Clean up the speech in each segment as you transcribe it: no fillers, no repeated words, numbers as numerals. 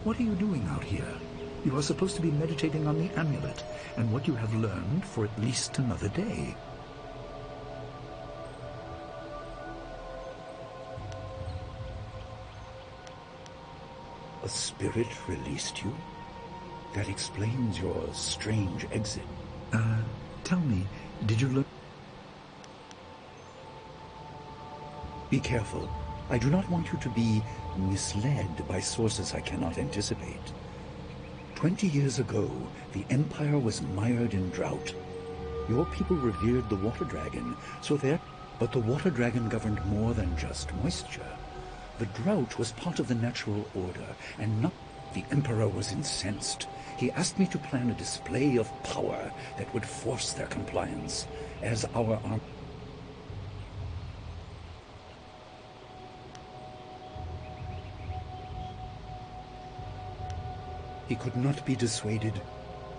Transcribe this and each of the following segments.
What are you doing out here? You are supposed to be meditating on the amulet, and what you have learned for at least another day. A spirit released you? That explains your strange exit. Tell me, did you learn? Be careful. I do not want you to be misled by sources I cannot anticipate. 20 years ago, the Empire was mired in drought. Your people revered the water dragon, but the water dragon governed more than just moisture. The drought was part of the natural order, and not. The Emperor was incensed. He asked me to plan a display of power that would force their compliance. As our army. He could not be dissuaded.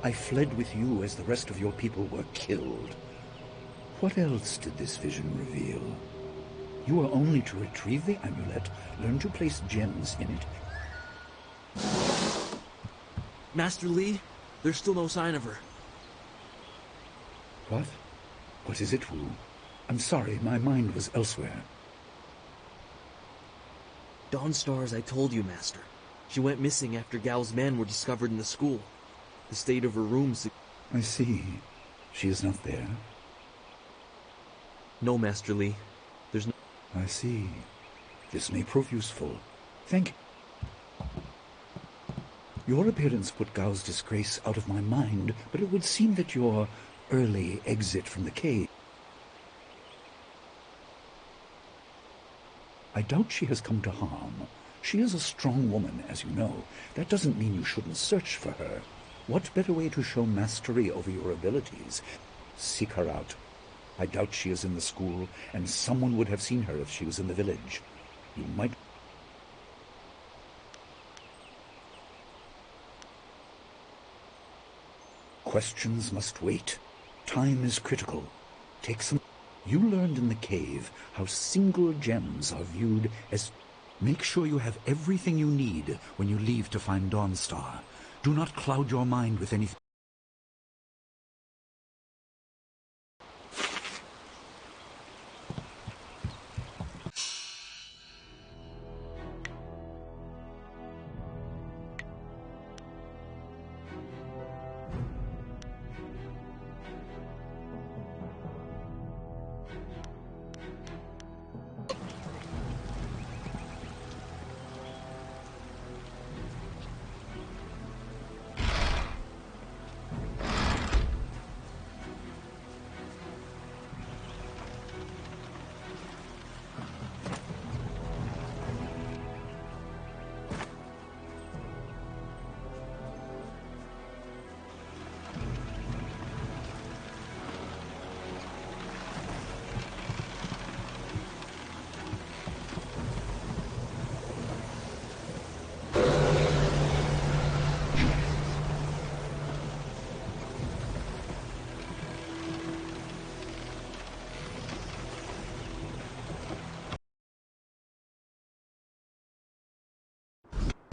I fled with you as the rest of your people were killed. What else did this vision reveal? You are only to retrieve the amulet, learn to place gems in it. Master Li, there's still no sign of her. What? What is it, Wu? I'm sorry, my mind was elsewhere. Dawnstar, as I told you, Master. She went missing after Gao's men were discovered in the school. The state of her rooms... I see. She is not there. No, Master Li. There's no... I see. This may prove useful. Thank you. Your appearance put Gao's disgrace out of my mind, but it would seem that your early exit from the cave... I doubt she has come to harm. She is a strong woman, as you know. That doesn't mean you shouldn't search for her. What better way to show mastery over your abilities? Seek her out. I doubt she is in the school, and someone would have seen her if she was in the village. You might... Questions must wait. Time is critical. Take some... You learned in the cave how single gems are viewed as... Make sure you have everything you need when you leave to find Dawnstar. Do not cloud your mind with anything.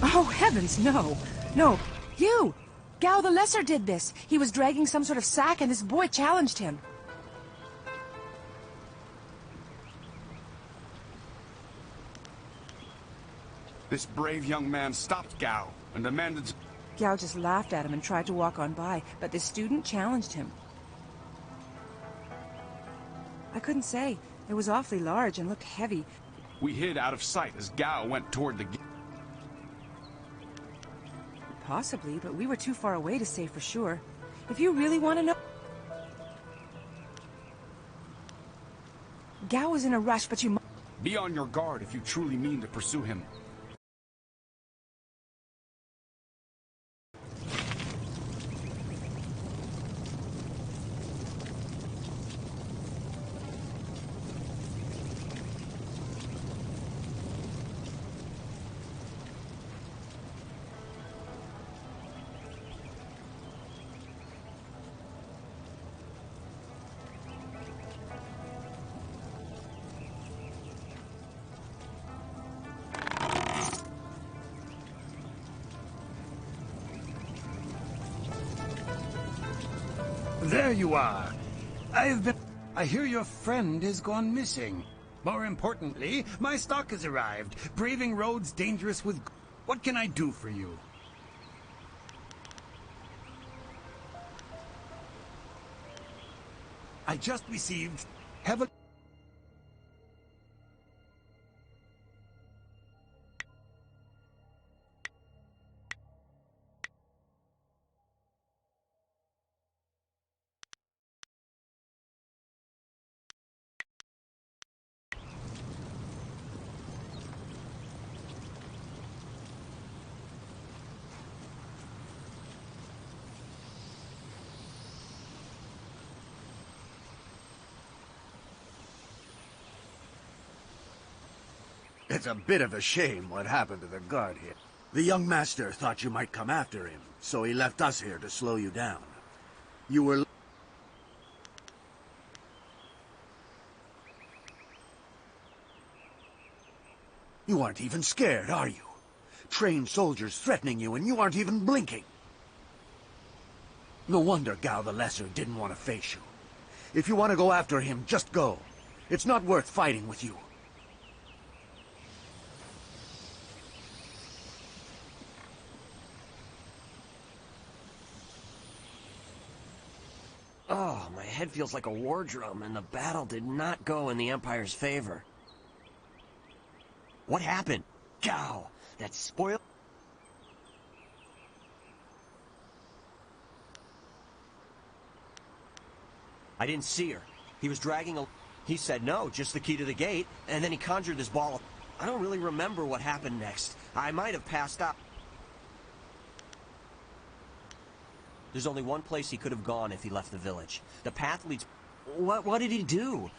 Oh, heavens, no. No, you! Gao the Lesser did this. He was dragging some sort of sack and this boy challenged him. This brave young man stopped Gao and demanded... Gao just laughed at him and tried to walk on by, but the student challenged him. I couldn't say. It was awfully large and looked heavy. We hid out of sight as Gao went toward the... Possibly, but we were too far away to say for sure. If you really want to know... Gao was in a rush, but you... Be on your guard if you truly mean to pursue him. There you are. I hear your friend has gone missing. More importantly, my stock has arrived. Braving roads dangerous with... What can I do for you? I just received... It's a bit of a shame what happened to the guard here. The young master thought you might come after him, so he left us here to slow you down. You were... You aren't even scared, are you? Trained soldiers threatening you and you aren't even blinking. No wonder Gao the Lesser didn't want to face you. If you want to go after him, just go. It's not worth fighting with you. Oh, my head feels like a war drum, and the battle did not go in the Empire's favor. What happened? Gao, that spoiled... I didn't see her. He was dragging a... He said no, just the key to the gate, and then he conjured this ball. I don't really remember what happened next. I might have passed out. There's only one place he could have gone if he left the village. The path leads... What did he do?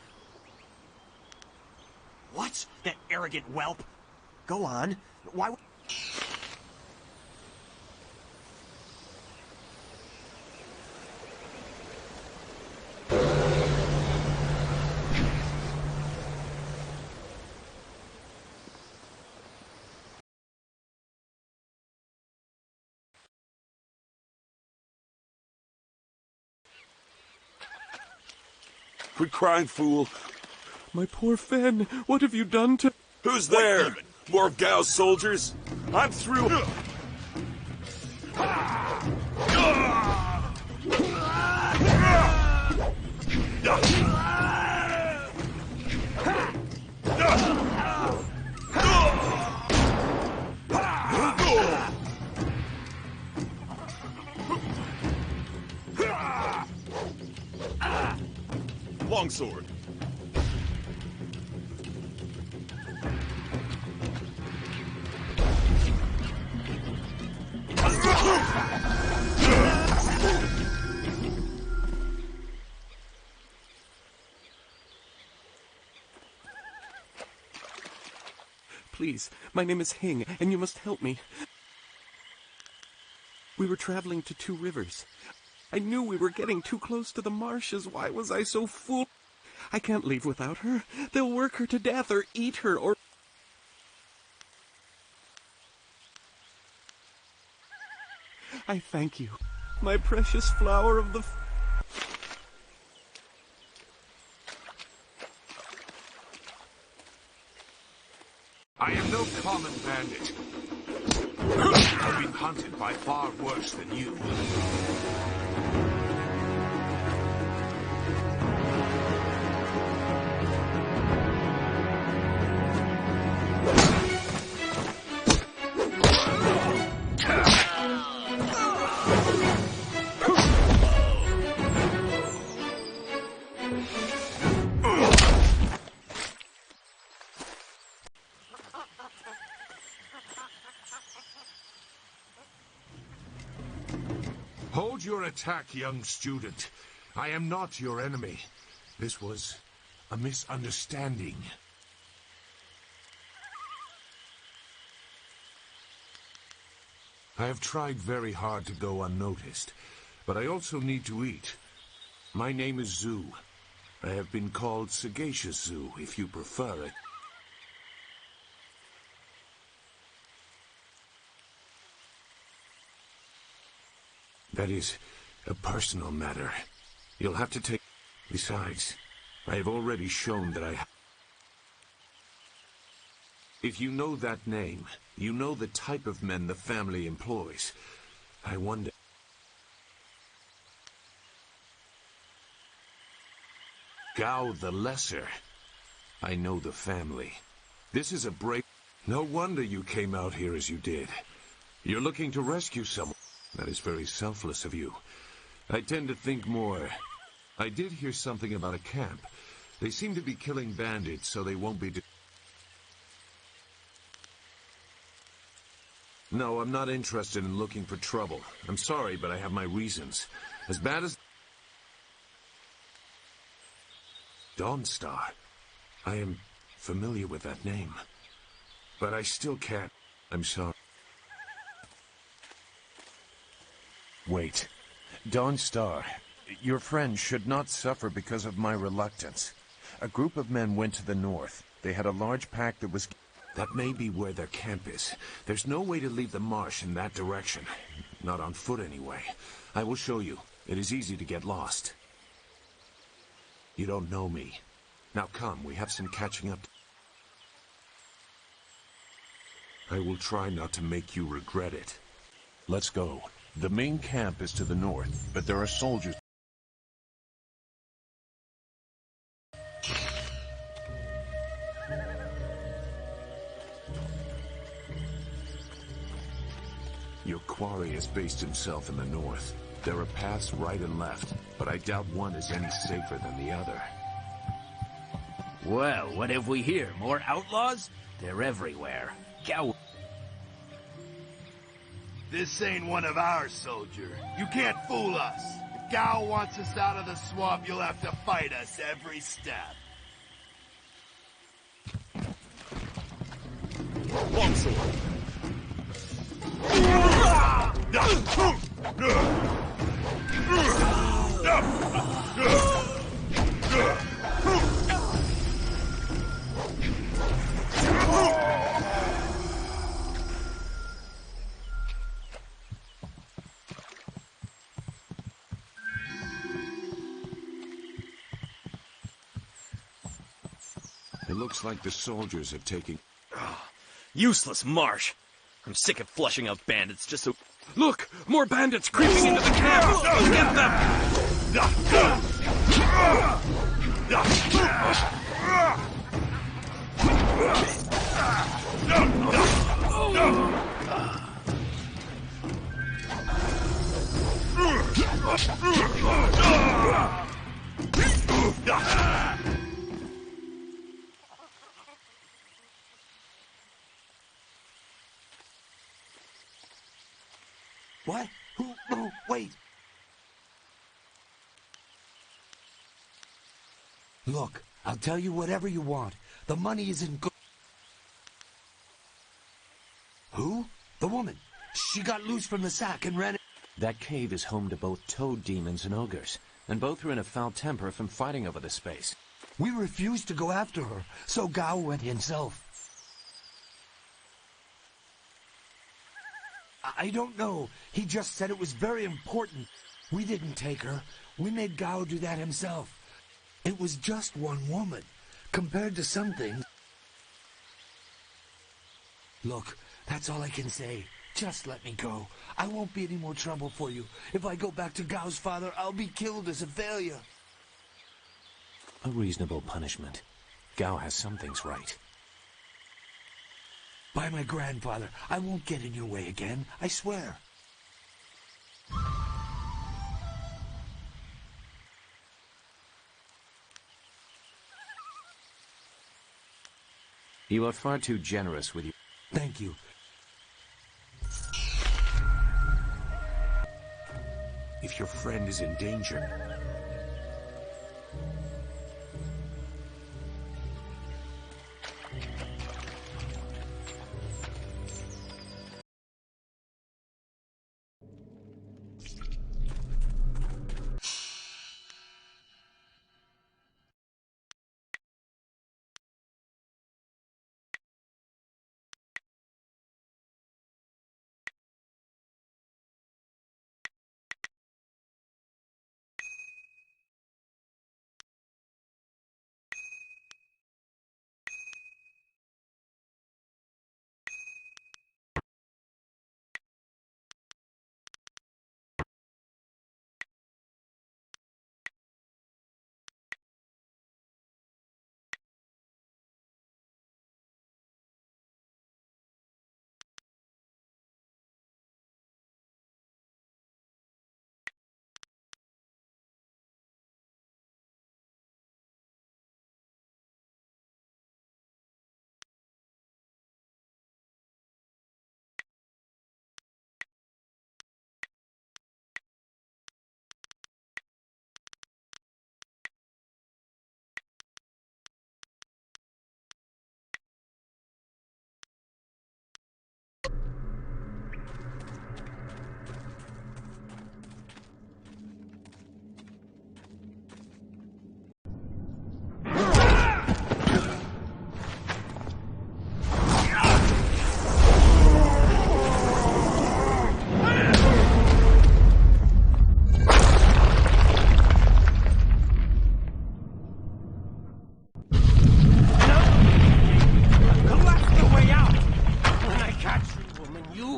What? That arrogant whelp? Go on. Why... Quit crying, fool. My poor Fen, what have you done to... Who's there? More of Gao's soldiers? I'm through. Longsword. Please, my name is Hing, and you must help me. We were traveling to two rivers. I knew we were getting too close to the marshes. Why was I so fool? I can't leave without her. They'll work her to death or eat her or... I thank you, my precious flower of the... I am no common bandit. I've been hunted by far worse than you. Hold your attack, young student. I am not your enemy. This was a misunderstanding. I have tried very hard to go unnoticed, but I also need to eat. My name is Zhu. I have been called Sagacious Zhu, if you prefer it. That is a personal matter. You'll have to take... Besides, I have already shown that I... If you know that name, you know the type of men the family employs. I wonder... Gao the Lesser. I know the family. This is a break... No wonder you came out here as you did. You're looking to rescue someone. That is very selfless of you. I tend to think more. I did hear something about a camp. They seem to be killing bandits, so they won't be... No, I'm not interested in looking for trouble. I'm sorry, but I have my reasons. As bad as... Dawnstar. I am familiar with that name. But I still can't... I'm sorry. Wait. Dawnstar, your friend should not suffer because of my reluctance. A group of men went to the north. They had a large pack that was... That may be where their camp is. There's no way to leave the marsh in that direction. Not on foot, anyway. I will show you. It is easy to get lost. You don't know me. Now come, we have some catching up. I will try not to make you regret it. Let's go. The main camp is to the north, but there are soldiers... Your quarry has based himself in the north. There are paths right and left, but I doubt one is any safer than the other. Well, what have we here? More outlaws? They're everywhere. Cow... This ain't one of our soldier. You can't fool us. If Gao wants us out of the swamp, you'll have to fight us every step. Longsword. It looks like the soldiers have taken... Useless marsh. I'm sick of flushing out bandits just so... Look! More bandits creeping into the camp! Get them! What? Who? No, wait. Look, I'll tell you whatever you want. The money isn't good. Who? The woman. She got loose from the sack and ran... That cave is home to both toad demons and ogres, and both are in a foul temper from fighting over the space. We refused to go after her, so Gao went himself. I don't know. He just said it was very important. We didn't take her. We made Gao do that himself. It was just one woman, compared to some things. Look, that's all I can say. Just let me go. I won't be any more trouble for you. If I go back to Gao's father, I'll be killed as a failure. A reasonable punishment. Gao has some things right. By my grandfather, I won't get in your way again, I swear. You are far too generous with you. Thank you. If your friend is in danger...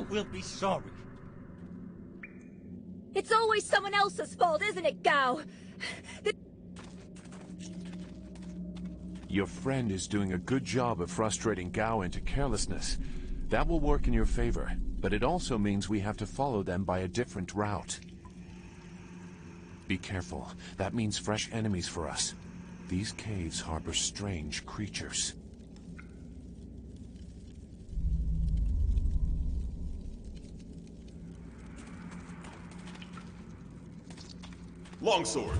You will be sorry. It's always someone else's fault, isn't it, Gao? Your friend is doing a good job of frustrating Gao into carelessness. That will work in your favor, but it also means we have to follow them by a different route. Be careful. That means fresh enemies for us. These caves harbor strange creatures. Longsword.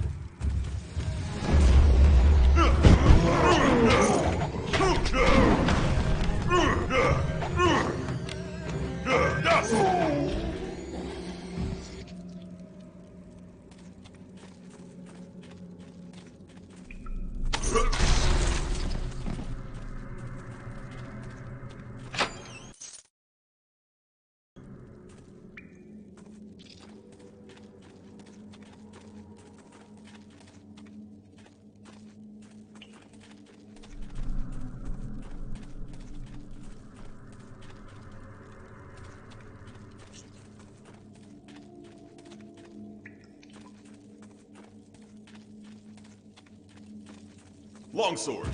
Longsword.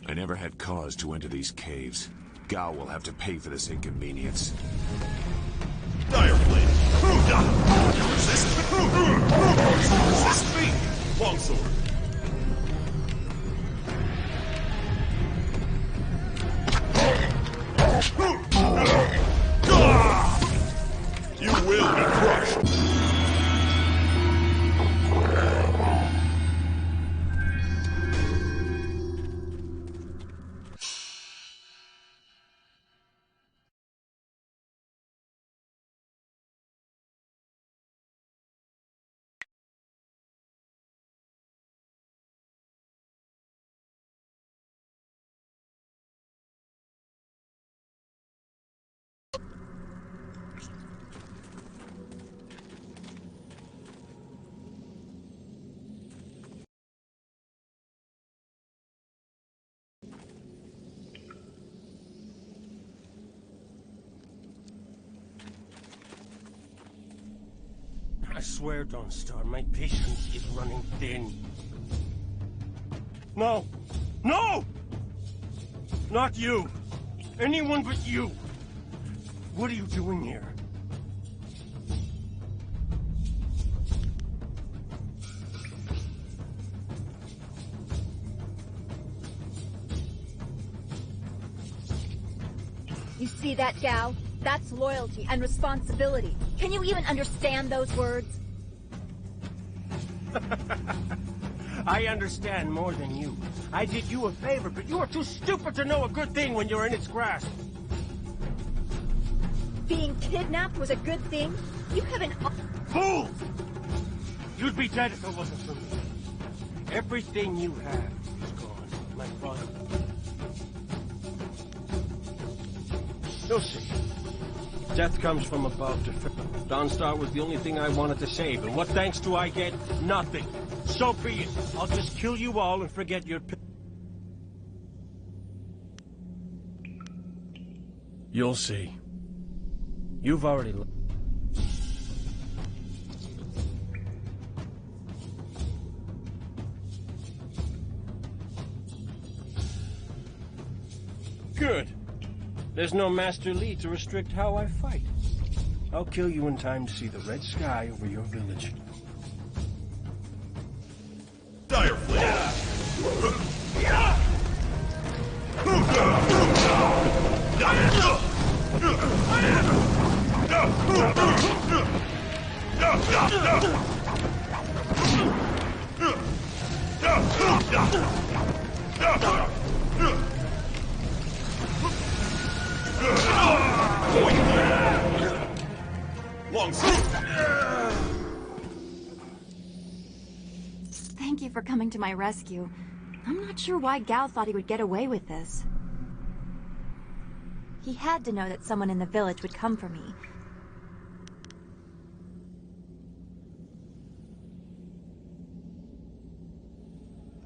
I never had cause to enter these caves. Gao will have to pay for this inconvenience. Dire blade. Resist. Resist me. Longsword. You will be crushed. I swear, Dawnstar, my patience is running thin. No! No! Not you! Anyone but you! What are you doing here? You see that, Gao? That's loyalty and responsibility. Can you even understand those words? I understand more than you. I did you a favor, but you are too stupid to know a good thing when you're in its grasp. Being kidnapped was a good thing? You haven't... Fool! You'd be dead if it wasn't for me. Everything you have is gone, my father. You'll see. Death comes from above to... Dawnstar was the only thing I wanted to save, and what thanks do I get? Nothing. So be it. I'll just kill you all and forget your... You'll see. You've already... Good. There's no Master Li to restrict how I fight. I'll kill you in time to see the red sky over your village. Dire blade. Longsword. for coming to my rescue. I'm not sure why Gao thought he would get away with this. He had to know that someone in the village would come for me.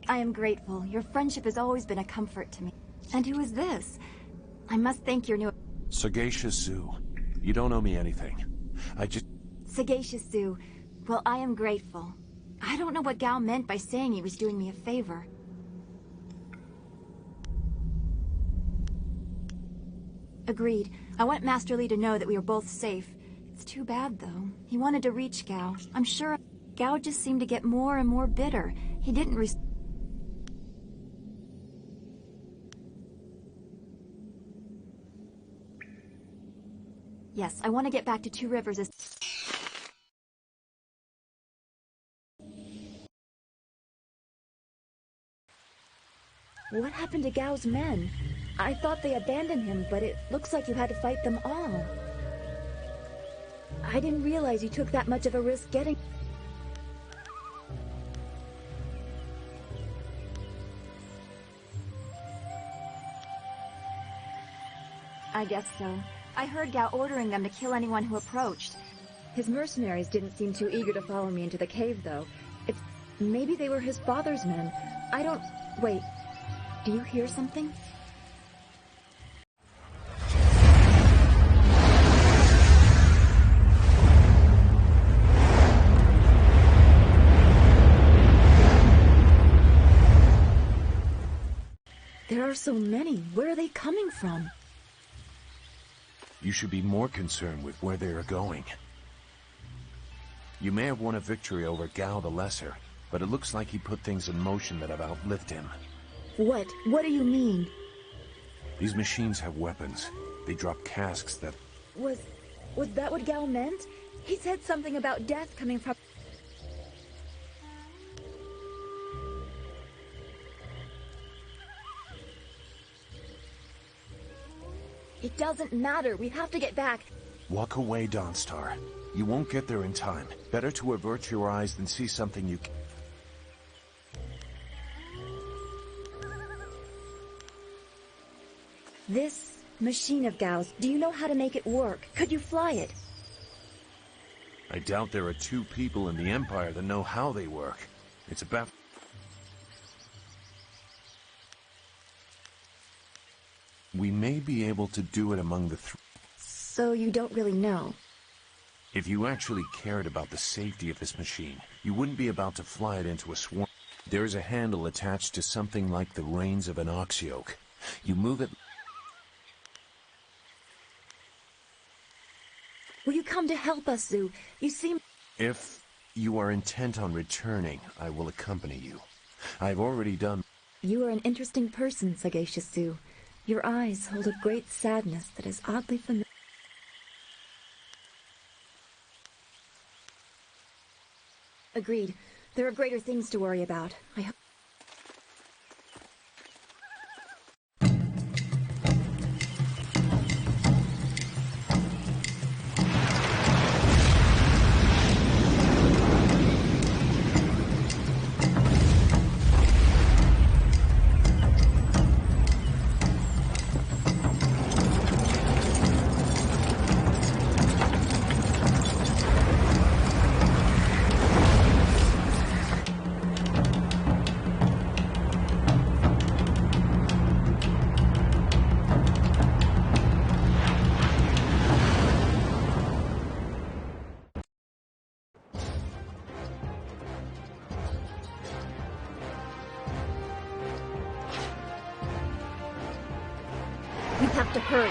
I am grateful. Your friendship has always been a comfort to me. And who is this? I must thank your new... Sagacious Zoo. You don't owe me anything. Sagacious Zoo. Well, I am grateful. I don't know what Gao meant by saying he was doing me a favor. Agreed. I want Master Li to know that we are both safe. It's too bad, though. He wanted to reach Gao. I'm sure Gao just seemed to get more and more bitter. He didn't Yes, I want to get back to Two Rivers as... What happened to Gao's men? I thought they abandoned him, but it looks like you had to fight them all. I didn't realize you took that much of a risk getting... I guess so. I heard Gao ordering them to kill anyone who approached. His mercenaries didn't seem too eager to follow me into the cave, though. Maybe they were his father's men. I don't... Wait. Do you hear something? There are so many. Where are they coming from? You should be more concerned with where they are going. You may have won a victory over Gao the Lesser, but it looks like he put things in motion that have outlived him. What? What do you mean? These machines have weapons. They drop casks that... Was that what Gao meant? He said something about death coming from... It doesn't matter. We have to get back. Walk away, Dawnstar. You won't get there in time. Better to avert your eyes than see something you... This machine of Gao's, do you know how to make it work? Could you fly it? I doubt there are two people in the Empire that know how they work. It's about... We may be able to do it among the So you don't really know? If you actually cared about the safety of this machine, you wouldn't be about to fly it into a swarm. There is a handle attached to something like the reins of an ox yoke. You move it... Will you come to help us, Zhu? You seem... If you are intent on returning, I will accompany you. I've already done... You are an interesting person, Sagacious Zhu. Your eyes hold a great sadness that is oddly familiar. Agreed. There are greater things to worry about. I hope... We have to hurry.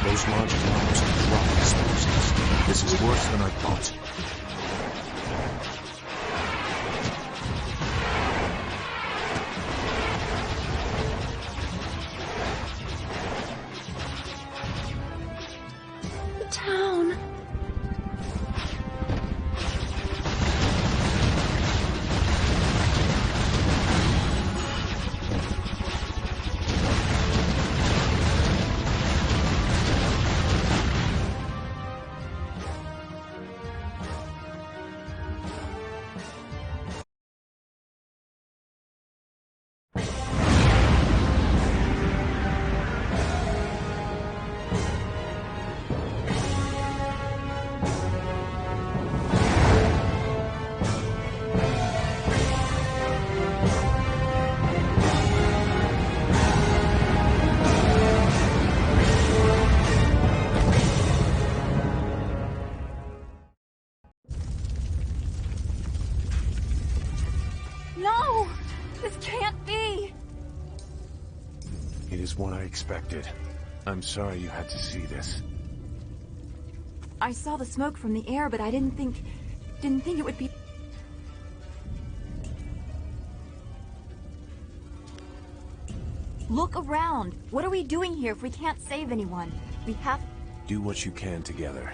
Those large blocks of rock explosives. This is worse than I thought. The town. This can't be! It is what I expected. I'm sorry you had to see this. I saw the smoke from the air, but I didn't think it would be... Look around. What are we doing here if we can't save anyone? We have... Do what you can together.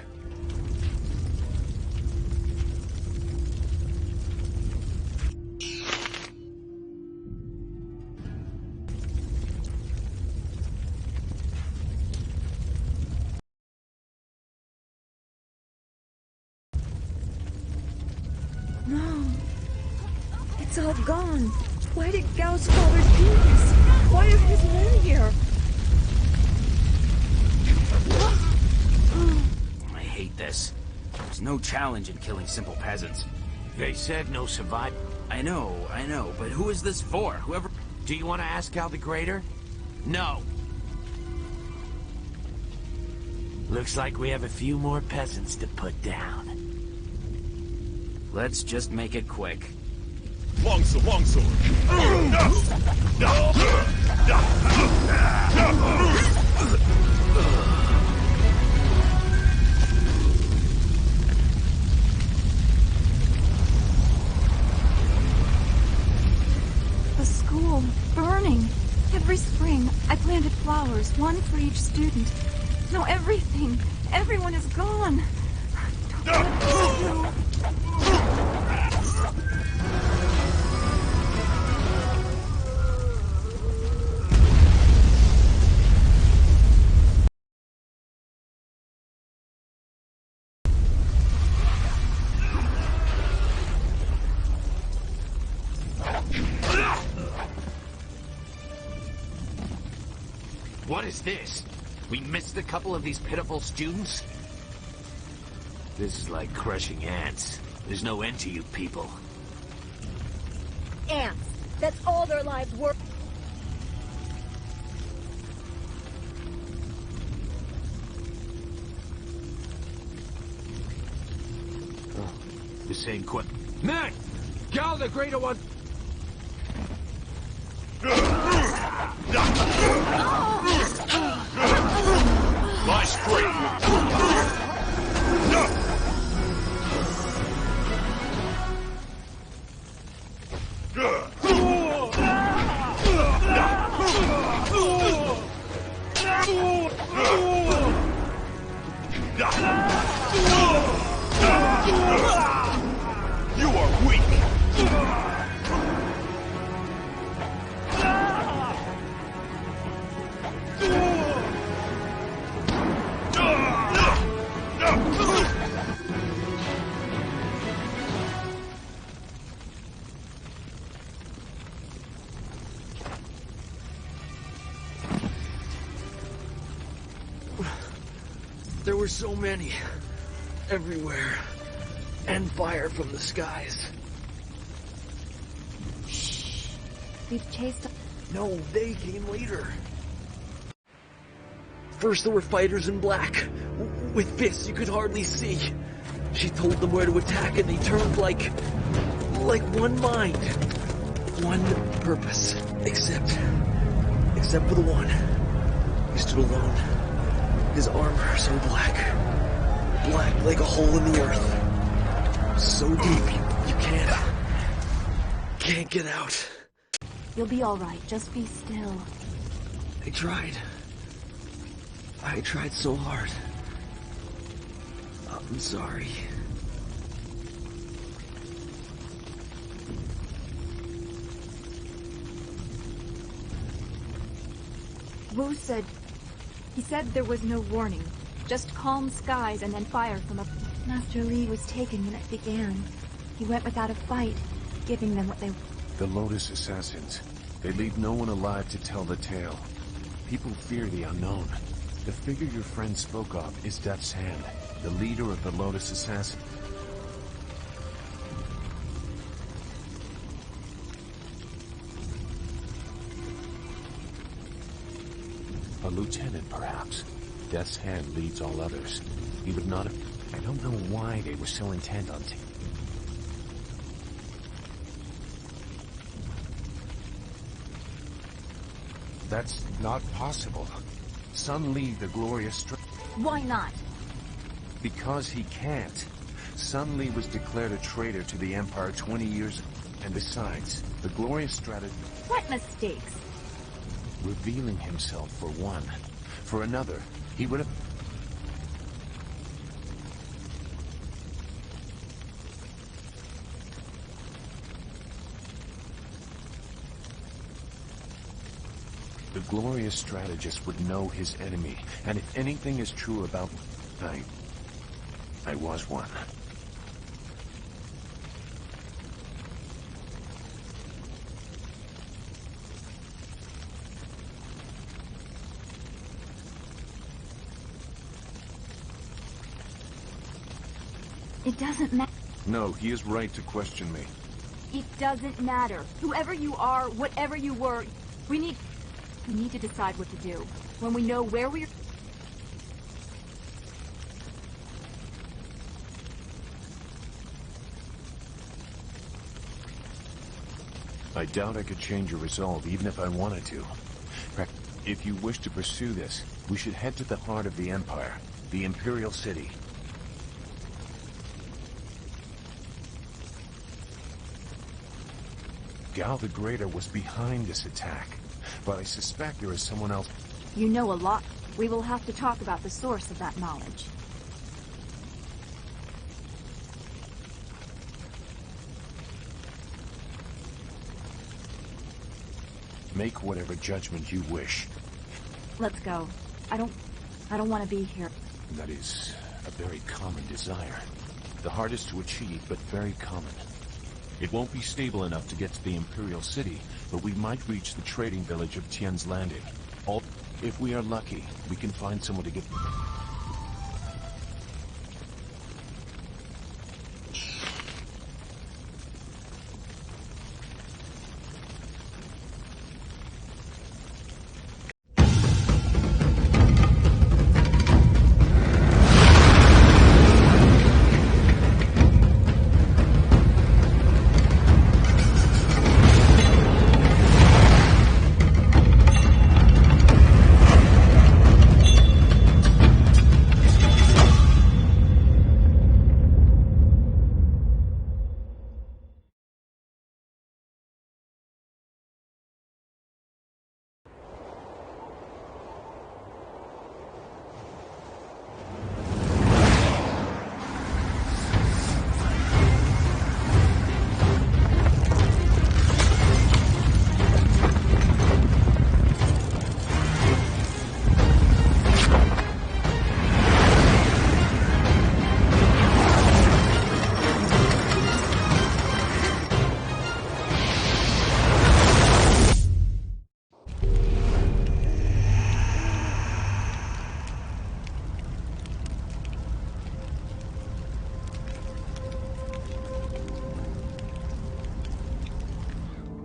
No. It's all gone. Why did Gao's father do this? Why are his men here? I hate this. There's no challenge in killing simple peasants. They said no survive. I know, but who is this for? Whoever... Do you want to ask Gal the Greater? No. Looks like we have a few more peasants to put down. Let's just make it quick. Longsword, longsword. The school, burning. Every spring, I planted flowers, one for each student. Now everything, everyone is gone. I don't know what to do. What is this? We missed a couple of these pitiful students? This is like crushing ants. There's no end to you people. Ants. That's all their lives were. Oh, the same Men! Gal the Greater one! My strength! You are weak! There were so many. Everywhere. And fire from the skies. Shh. We've chased... No, they came later. First there were fighters in black. With fists you could hardly see. She told them where to attack and they turned like one mind. One purpose. Except for the one. He stood alone. His armor so black. Black like a hole in the earth. So deep you can't get out. You'll be alright, just be still. I tried so hard. I'm sorry. Wu said... He said there was no warning. Just calm skies and then fire from up. Master Li was taken when it began. He went without a fight, giving them what they... The Lotus Assassins. They leave no one alive to tell the tale. People fear the unknown. The figure your friend spoke of is Death's Hand, the leader of the Lotus Assassins. A lieutenant, perhaps. Death's Hand leads all others. He would not have... I don't know why they were so intent on... That's not possible. Sun Li, the glorious Why not? Because he can't. Sun Li was declared a traitor to the Empire 20 years ago. And besides, the glorious strategy... What mistakes? Revealing himself for one. For another, he would have... The glorious strategist would know his enemy, and if anything is true about... I was one. It doesn't matter. No, he is right to question me. It doesn't matter. Whoever you are, whatever you were, we need to decide what to do. When we know where we're... I doubt I could change your resolve, even if I wanted to. If you wish to pursue this, we should head to the heart of the Empire, the Imperial City. Gao the Greater was behind this attack, but I suspect there is someone else. You know a lot. We will have to talk about the source of that knowledge. Make whatever judgment you wish. Let's go. I don't want to be here. That is a very common desire. The hardest to achieve, but very common. It won't be stable enough to get to the Imperial City, but we might reach the trading village of Tian's Landing. If we are lucky, we can find someone to get...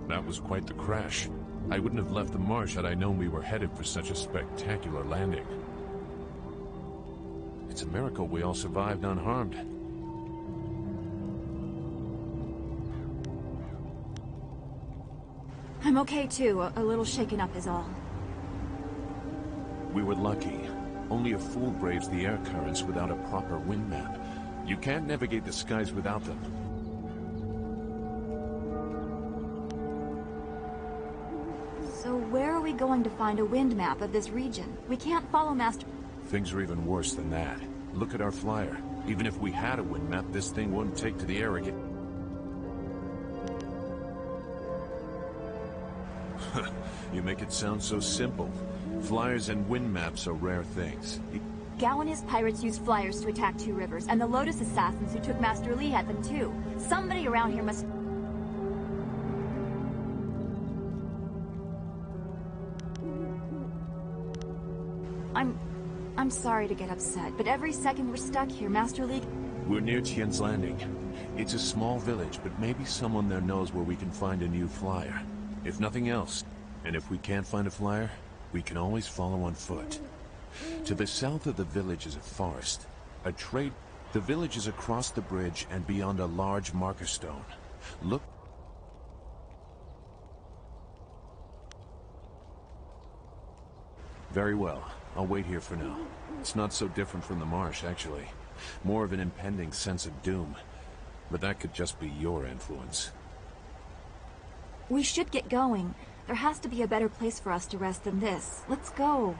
That was quite the crash. I wouldn't have left the marsh had I known we were headed for such a spectacular landing. It's a miracle we all survived unharmed. I'm okay too. A little shaken up is all. We were lucky. Only a fool braves the air currents without a proper wind map. You can't navigate the skies without them. So where are we going to find a wind map of this region? We can't follow Master... Things are even worse than that. Look at our flyer. Even if we had a wind map, this thing wouldn't take to the air again. You make it sound so simple. Flyers and wind maps are rare things. Gao and his pirates used flyers to attack Two Rivers, and the Lotus assassins who took Master Li had them too. Somebody around here must... I'm sorry to get upset, but every second we're stuck here, Master Li... We're near Tian's Landing. It's a small village, but maybe someone there knows where we can find a new flyer. If nothing else, and if we can't find a flyer, we can always follow on foot. To the south of the village is a forest. The village is across the bridge and beyond a large marker stone. Look. Very well. I'll wait here for now. It's not so different from the marsh, actually. More of an impending sense of doom. But that could just be your influence. We should get going. There has to be a better place for us to rest than this. Let's go.